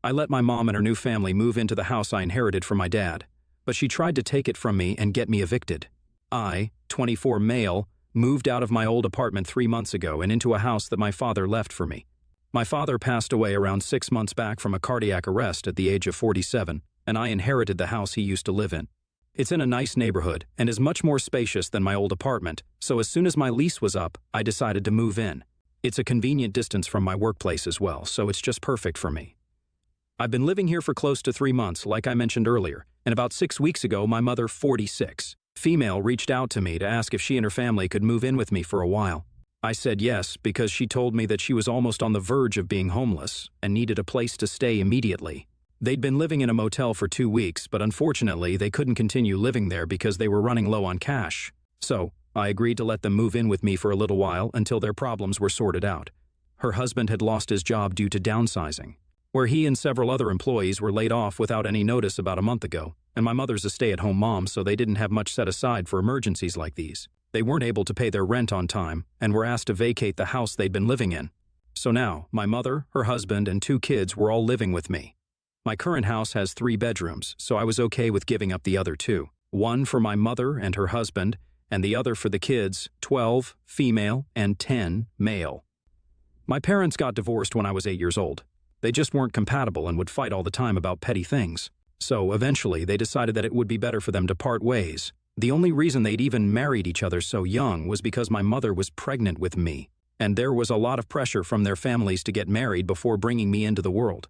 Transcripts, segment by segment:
I let my mom and her new family move into the house I inherited from my dad, but she tried to take it from me and get me evicted. I, 24 male, moved out of my old apartment 3 months ago and into a house that my father left for me. My father passed away around 6 months back from a cardiac arrest at the age of 47, and I inherited the house he used to live in. It's in a nice neighborhood and is much more spacious than my old apartment, so as soon as my lease was up, I decided to move in. It's a convenient distance from my workplace as well, so it's just perfect for me. I've been living here for close to 3 months, like I mentioned earlier, and about 6 weeks ago, my mother, 46, female, reached out to me to ask if she and her family could move in with me for a while. I said yes because she told me that she was almost on the verge of being homeless and needed a place to stay immediately. They'd been living in a motel for 2 weeks, but unfortunately they couldn't continue living there because they were running low on cash. So, I agreed to let them move in with me for a little while until their problems were sorted out. Her husband had lost his job due to downsizing, where he and several other employees were laid off without any notice about a month ago, and my mother's a stay-at-home mom, so they didn't have much set aside for emergencies like these. They weren't able to pay their rent on time and were asked to vacate the house they'd been living in. So now, my mother, her husband, and 2 kids were all living with me. My current house has 3 bedrooms, so I was okay with giving up the other 2. One for my mother and her husband, and the other for the kids, 12 female and 10 male. My parents got divorced when I was 8 years old. They just weren't compatible and would fight all the time about petty things. So eventually they decided that it would be better for them to part ways. The only reason they'd even married each other so young was because my mother was pregnant with me, and there was a lot of pressure from their families to get married before bringing me into the world.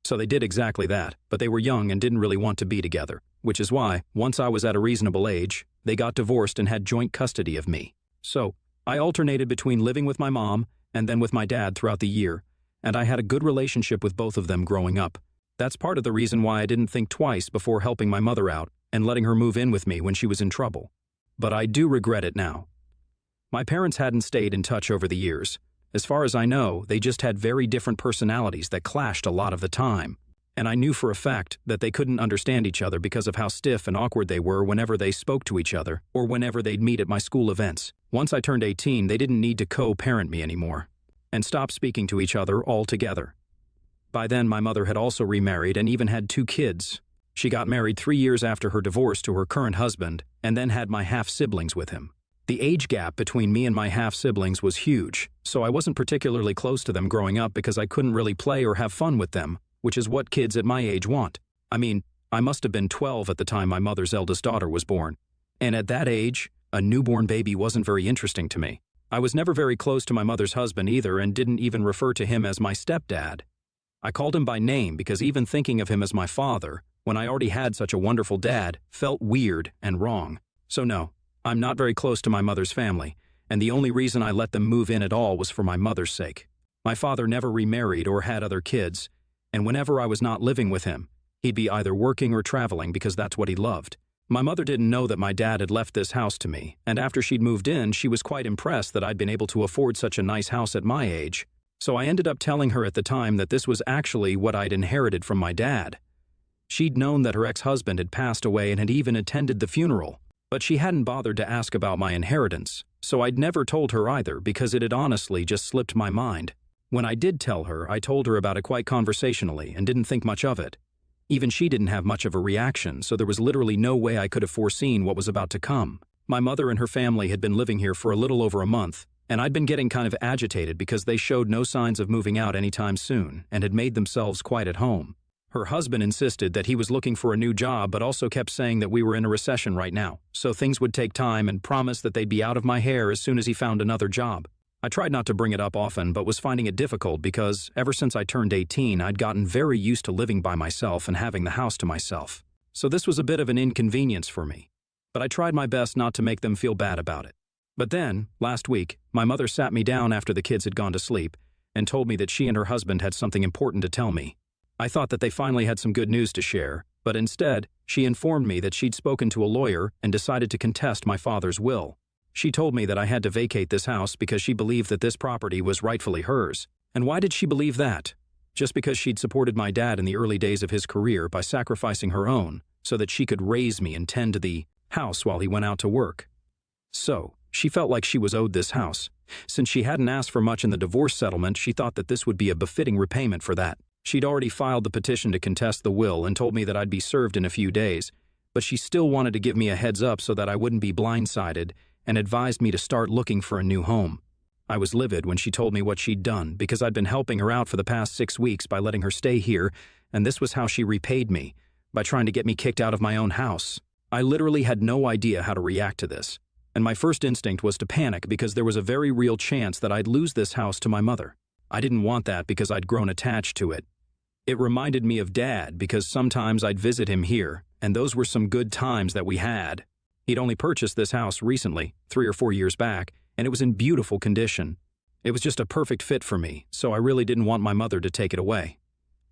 So they did exactly that, but they were young and didn't really want to be together, which is why, once I was at a reasonable age, they got divorced and had joint custody of me. So, I alternated between living with my mom and then with my dad throughout the year, and I had a good relationship with both of them growing up. That's part of the reason why I didn't think twice before helping my mother out and letting her move in with me when she was in trouble. But I do regret it now. My parents hadn't stayed in touch over the years. As far as I know, they just had very different personalities that clashed a lot of the time. And I knew for a fact that they couldn't understand each other because of how stiff and awkward they were whenever they spoke to each other or whenever they'd meet at my school events. Once I turned 18, they didn't need to co-parent me anymore and stopped speaking to each other altogether. By then, my mother had also remarried and even had 2 kids. She got married 3 years after her divorce to her current husband and then had my half-siblings with him. The age gap between me and my half-siblings was huge, so I wasn't particularly close to them growing up because I couldn't really play or have fun with them, which is what kids at my age want. I mean, I must have been 12 at the time my mother's eldest daughter was born. And at that age, a newborn baby wasn't very interesting to me. I was never very close to my mother's husband either and didn't even refer to him as my stepdad. I called him by name because even thinking of him as my father, when I already had such a wonderful dad, felt weird and wrong. So no, I'm not very close to my mother's family, and the only reason I let them move in at all was for my mother's sake. My father never remarried or had other kids, and whenever I was not living with him, he'd be either working or traveling because that's what he loved. My mother didn't know that my dad had left this house to me, and after she'd moved in, she was quite impressed that I'd been able to afford such a nice house at my age. So I ended up telling her at the time that this was actually what I'd inherited from my dad. She'd known that her ex-husband had passed away and had even attended the funeral, but she hadn't bothered to ask about my inheritance, so I'd never told her either because it had honestly just slipped my mind. When I did tell her, I told her about it quite conversationally and didn't think much of it. Even she didn't have much of a reaction, so there was literally no way I could have foreseen what was about to come. My mother and her family had been living here for a little over a month, and I'd been getting kind of agitated because they showed no signs of moving out anytime soon and had made themselves quite at home. Her husband insisted that he was looking for a new job but also kept saying that we were in a recession right now, so things would take time and promised that they'd be out of my hair as soon as he found another job. I tried not to bring it up often but was finding it difficult because ever since I turned 18, I'd gotten very used to living by myself and having the house to myself. So this was a bit of an inconvenience for me, but I tried my best not to make them feel bad about it. But then, last week, my mother sat me down after the kids had gone to sleep and told me that she and her husband had something important to tell me. I thought that they finally had some good news to share, but instead, she informed me that she'd spoken to a lawyer and decided to contest my father's will. She told me that I had to vacate this house because she believed that this property was rightfully hers. And why did she believe that? Just because she'd supported my dad in the early days of his career by sacrificing her own so that she could raise me and tend to the house while he went out to work. So, she felt like she was owed this house. Since she hadn't asked for much in the divorce settlement, she thought that this would be a befitting repayment for that. She'd already filed the petition to contest the will and told me that I'd be served in a few days, but she still wanted to give me a heads up so that I wouldn't be blindsided and advised me to start looking for a new home. I was livid when she told me what she'd done because I'd been helping her out for the past 6 weeks by letting her stay here, and this was how she repaid me, by trying to get me kicked out of my own house. I literally had no idea how to react to this, and my first instinct was to panic because there was a very real chance that I'd lose this house to my mother. I didn't want that because I'd grown attached to it. It reminded me of Dad because sometimes I'd visit him here, and those were some good times that we had. He'd only purchased this house recently, 3 or 4 years back, and it was in beautiful condition. It was just a perfect fit for me, so I really didn't want my mother to take it away.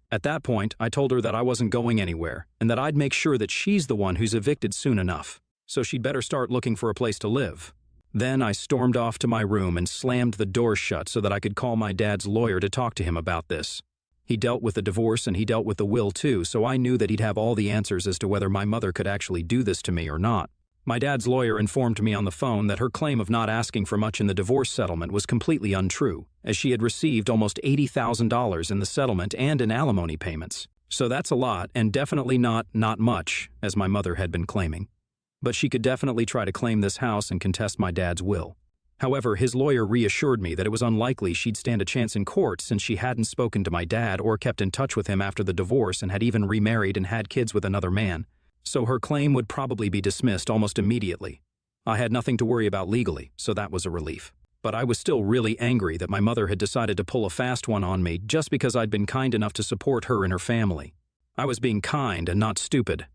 At that point, I told her that I wasn't going anywhere, and that I'd make sure that she's the one who's evicted soon enough, so she'd better start looking for a place to live. Then I stormed off to my room and slammed the door shut so that I could call my dad's lawyer to talk to him about this. He dealt with the divorce and he dealt with the will too, so I knew that he'd have all the answers as to whether my mother could actually do this to me or not. My dad's lawyer informed me on the phone that her claim of not asking for much in the divorce settlement was completely untrue, as she had received almost $80,000 in the settlement and in alimony payments. So that's a lot, and definitely not much, as my mother had been claiming. But she could definitely try to claim this house and contest my dad's will. However, his lawyer reassured me that it was unlikely she'd stand a chance in court since she hadn't spoken to my dad or kept in touch with him after the divorce and had even remarried and had kids with another man. So her claim would probably be dismissed almost immediately. I had nothing to worry about legally, so that was a relief. But I was still really angry that my mother had decided to pull a fast one on me just because I'd been kind enough to support her and her family. I was being kind and not stupid.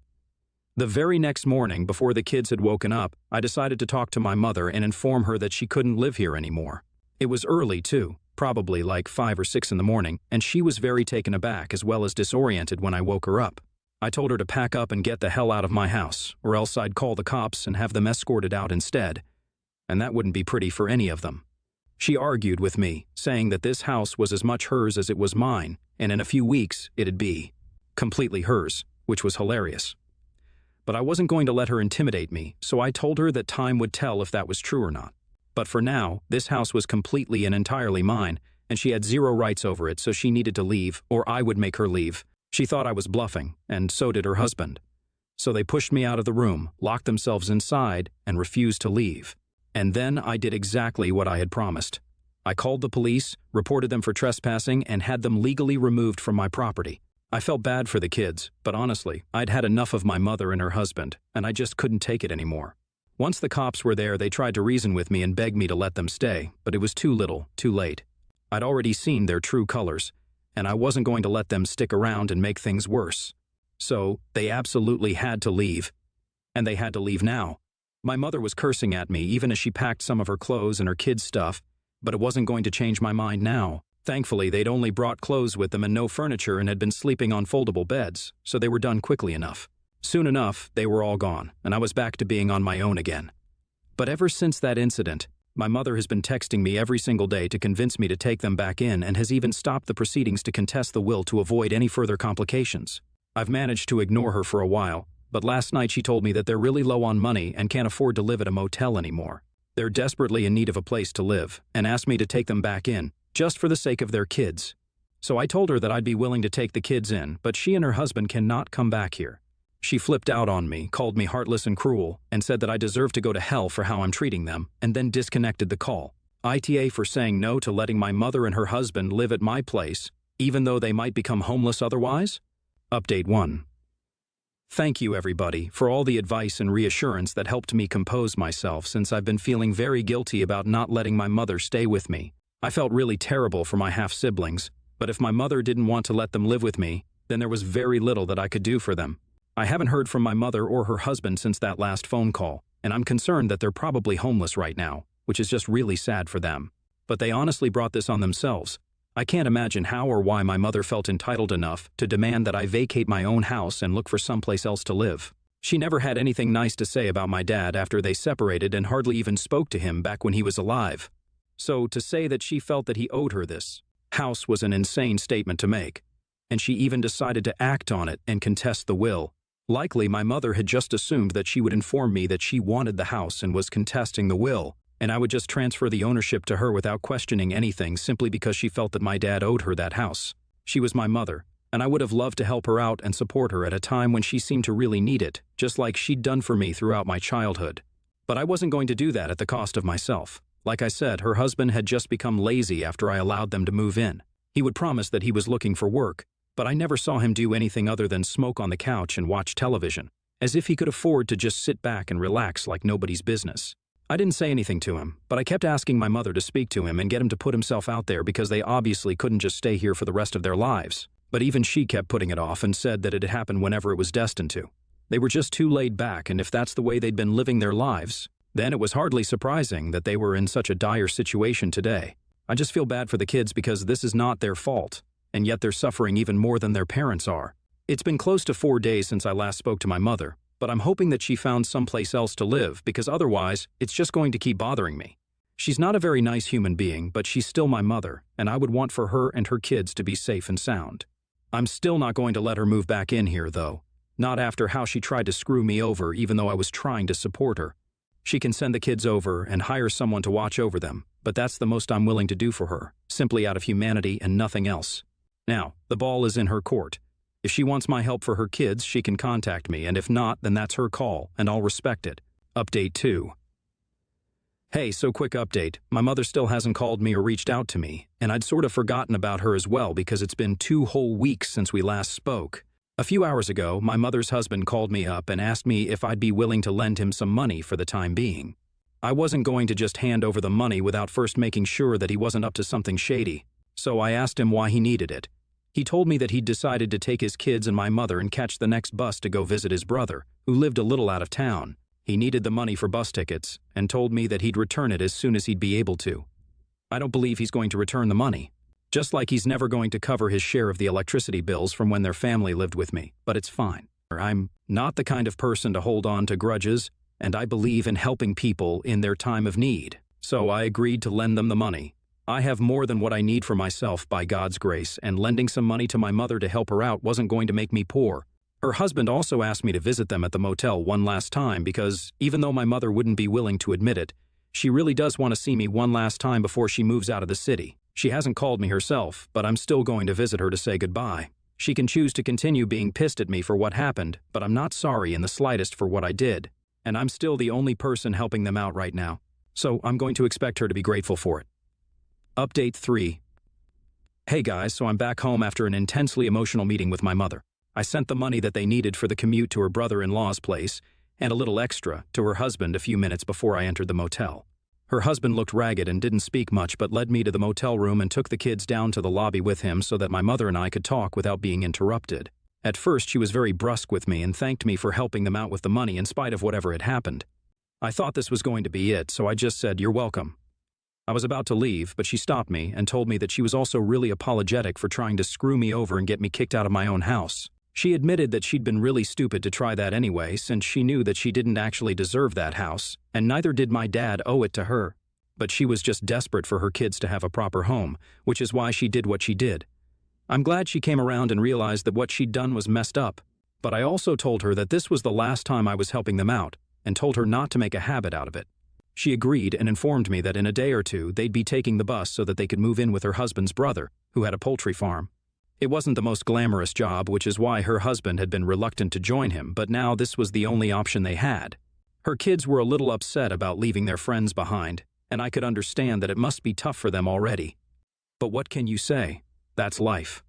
The very next morning, before the kids had woken up, I decided to talk to my mother and inform her that she couldn't live here anymore. It was early, too, probably like 5 or 6 in the morning, and she was very taken aback as well as disoriented when I woke her up. I told her to pack up and get the hell out of my house, or else I'd call the cops and have them escorted out instead. And that wouldn't be pretty for any of them. She argued with me, saying that this house was as much hers as it was mine, and in a few weeks it'd be completely hers, which was hilarious. But I wasn't going to let her intimidate me, so I told her that time would tell if that was true or not. But for now, this house was completely and entirely mine, and she had zero rights over it, so she needed to leave, or I would make her leave. She thought I was bluffing, and so did her husband. So they pushed me out of the room, locked themselves inside, and refused to leave. And then I did exactly what I had promised. I called the police, reported them for trespassing, and had them legally removed from my property. I felt bad for the kids, but honestly, I'd had enough of my mother and her husband, and I just couldn't take it anymore. Once the cops were there, they tried to reason with me and beg me to let them stay, but it was too little, too late. I'd already seen their true colors, and I wasn't going to let them stick around and make things worse. So, they absolutely had to leave. And they had to leave now. My mother was cursing at me even as she packed some of her clothes and her kids' stuff, but it wasn't going to change my mind now. Thankfully, they'd only brought clothes with them and no furniture and had been sleeping on foldable beds, so they were done quickly enough. Soon enough, they were all gone, and I was back to being on my own again. But ever since that incident, my mother has been texting me every single day to convince me to take them back in and has even stopped the proceedings to contest the will to avoid any further complications. I've managed to ignore her for a while, but last night she told me that they're really low on money and can't afford to live at a motel anymore. They're desperately in need of a place to live and asked me to take them back in, just for the sake of their kids. So I told her that I'd be willing to take the kids in, but she and her husband cannot come back here. She flipped out on me, called me heartless and cruel, and said that I deserved to go to hell for how I'm treating them, and then disconnected the call. ITA for saying no to letting my mother and her husband live at my place, even though they might become homeless otherwise? Update 1. Thank you, everybody, for all the advice and reassurance that helped me compose myself since I've been feeling very guilty about not letting my mother stay with me. I felt really terrible for my half-siblings, but if my mother didn't want to let them live with me, then there was very little that I could do for them. I haven't heard from my mother or her husband since that last phone call, and I'm concerned that they're probably homeless right now, which is just really sad for them. But they honestly brought this on themselves. I can't imagine how or why my mother felt entitled enough to demand that I vacate my own house and look for someplace else to live. She never had anything nice to say about my dad after they separated and hardly even spoke to him back when he was alive. So to say that she felt that he owed her this house was an insane statement to make. And she even decided to act on it and contest the will. Likely my mother had just assumed that she would inform me that she wanted the house and was contesting the will, and I would just transfer the ownership to her without questioning anything simply because she felt that my dad owed her that house. She was my mother, and I would have loved to help her out and support her at a time when she seemed to really need it, just like she'd done for me throughout my childhood. But I wasn't going to do that at the cost of myself. Like I said, her husband had just become lazy after I allowed them to move in. He would promise that he was looking for work, but I never saw him do anything other than smoke on the couch and watch television, as if he could afford to just sit back and relax like nobody's business. I didn't say anything to him, but I kept asking my mother to speak to him and get him to put himself out there because they obviously couldn't just stay here for the rest of their lives. But even she kept putting it off and said that it'd happen whenever it was destined to. They were just too laid back, and if that's the way they'd been living their lives, then it was hardly surprising that they were in such a dire situation today. I just feel bad for the kids because this is not their fault, and yet they're suffering even more than their parents are. It's been close to 4 days since I last spoke to my mother, but I'm hoping that she found someplace else to live because otherwise, it's just going to keep bothering me. She's not a very nice human being, but she's still my mother, and I would want for her and her kids to be safe and sound. I'm still not going to let her move back in here, though. Not after how she tried to screw me over even though I was trying to support her. She can send the kids over and hire someone to watch over them, but that's the most I'm willing to do for her, simply out of humanity and nothing else. Now, the ball is in her court. If she wants my help for her kids, she can contact me, and if not, then that's her call, and I'll respect it. Update 2. Hey, so quick update. My mother still hasn't called me or reached out to me, and I'd sort of forgotten about her as well because it's been 2 whole weeks since we last spoke. A few hours ago, my mother's husband called me up and asked me if I'd be willing to lend him some money for the time being. I wasn't going to just hand over the money without first making sure that he wasn't up to something shady, so I asked him why he needed it. He told me that he'd decided to take his kids and my mother and catch the next bus to go visit his brother, who lived a little out of town. He needed the money for bus tickets and told me that he'd return it as soon as he'd be able to. I don't believe he's going to return the money. Just like he's never going to cover his share of the electricity bills from when their family lived with me, but it's fine. I'm not the kind of person to hold on to grudges, and I believe in helping people in their time of need. So I agreed to lend them the money. I have more than what I need for myself by God's grace, and lending some money to my mother to help her out wasn't going to make me poor. Her husband also asked me to visit them at the motel one last time because, even though my mother wouldn't be willing to admit it, she really does want to see me one last time before she moves out of the city. She hasn't called me herself, but I'm still going to visit her to say goodbye. She can choose to continue being pissed at me for what happened, but I'm not sorry in the slightest for what I did. And I'm still the only person helping them out right now. So I'm going to expect her to be grateful for it. Update 3. Hey guys, so I'm back home after an intensely emotional meeting with my mother. I sent the money that they needed for the commute to her brother-in-law's place, and a little extra to her husband a few minutes before I entered the motel. Her husband looked ragged and didn't speak much but led me to the motel room and took the kids down to the lobby with him so that my mother and I could talk without being interrupted. At first, she was very brusque with me and thanked me for helping them out with the money in spite of whatever had happened. I thought this was going to be it, so I just said, "You're welcome." I was about to leave, but she stopped me and told me that she was also really apologetic for trying to screw me over and get me kicked out of my own house. She admitted that she'd been really stupid to try that anyway, since she knew that she didn't actually deserve that house, and neither did my dad owe it to her. But she was just desperate for her kids to have a proper home, which is why she did what she did. I'm glad she came around and realized that what she'd done was messed up, but I also told her that this was the last time I was helping them out, and told her not to make a habit out of it. She agreed and informed me that in a day or two they'd be taking the bus so that they could move in with her husband's brother, who had a poultry farm. It wasn't the most glamorous job, which is why her husband had been reluctant to join him, but now this was the only option they had. Her kids were a little upset about leaving their friends behind, and I could understand that it must be tough for them already. But what can you say? That's life.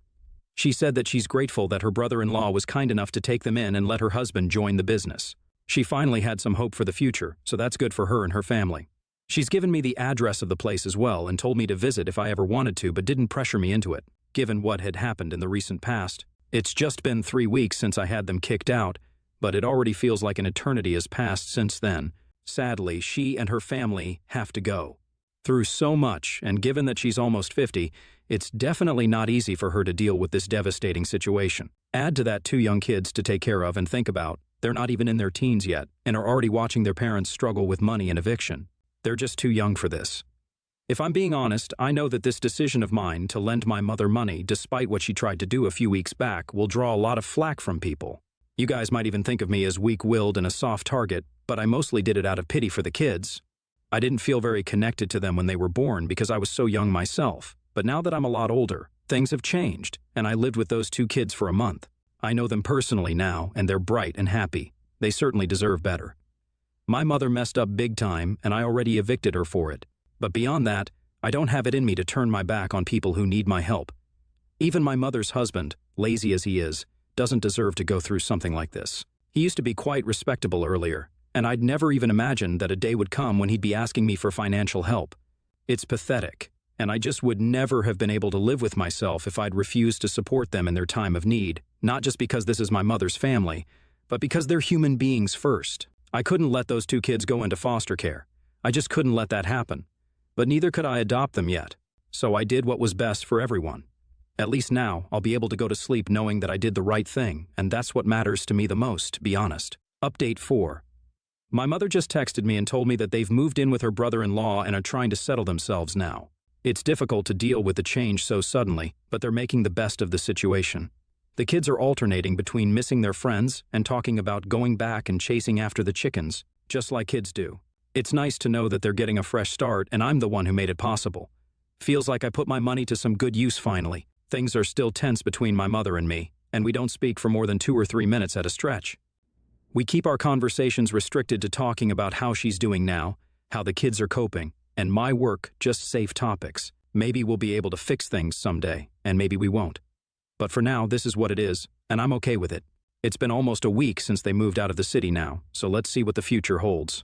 She said that she's grateful that her brother-in-law was kind enough to take them in and let her husband join the business. She finally had some hope for the future, so that's good for her and her family. She's given me the address of the place as well and told me to visit if I ever wanted to, but didn't pressure me into it, given what had happened in the recent past. It's just been 3 weeks since I had them kicked out, but it already feels like an eternity has passed since then. Sadly, she and her family have to go. Through so much, and given that she's almost 50, it's definitely not easy for her to deal with this devastating situation. Add to that 2 young kids to take care of and think about. They're not even in their teens yet, and are already watching their parents struggle with money and eviction. They're just too young for this. If I'm being honest, I know that this decision of mine to lend my mother money, despite what she tried to do a few weeks back, will draw a lot of flack from people. You guys might even think of me as weak-willed and a soft target, but I mostly did it out of pity for the kids. I didn't feel very connected to them when they were born because I was so young myself, but now that I'm a lot older, Things have changed, and I lived with those 2 kids for a month. I know them personally now, and they're bright and happy. They certainly deserve better. My mother messed up big time, and I already evicted her for it. But beyond that, I don't have it in me to turn my back on people who need my help. Even my mother's husband, lazy as he is, doesn't deserve to go through something like this. He used to be quite respectable earlier, and I'd never even imagined that a day would come when he'd be asking me for financial help. It's pathetic, and I just would never have been able to live with myself if I'd refused to support them in their time of need, not just because this is my mother's family, but because they're human beings first. I couldn't let those 2 kids go into foster care. I just couldn't let that happen. But neither could I adopt them yet, so I did what was best for everyone. At least now, I'll be able to go to sleep knowing that I did the right thing, and that's what matters to me the most, to be honest. Update 4. My mother just texted me and told me that they've moved in with her brother-in-law and are trying to settle themselves now. It's difficult to deal with the change so suddenly, but they're making the best of the situation. The kids are alternating between missing their friends and talking about going back and chasing after the chickens, just like kids do. It's nice to know that they're getting a fresh start and I'm the one who made it possible. Feels like I put my money to some good use finally. Things are still tense between my mother and me, and we don't speak for more than 2 or 3 minutes at a stretch. We keep our conversations restricted to talking about how she's doing now, how the kids are coping, and my work, just safe topics. Maybe we'll be able to fix things someday, and maybe we won't. But for now, this is what it is, and I'm okay with it. It's been almost a week since they moved out of the city now, so let's see what the future holds.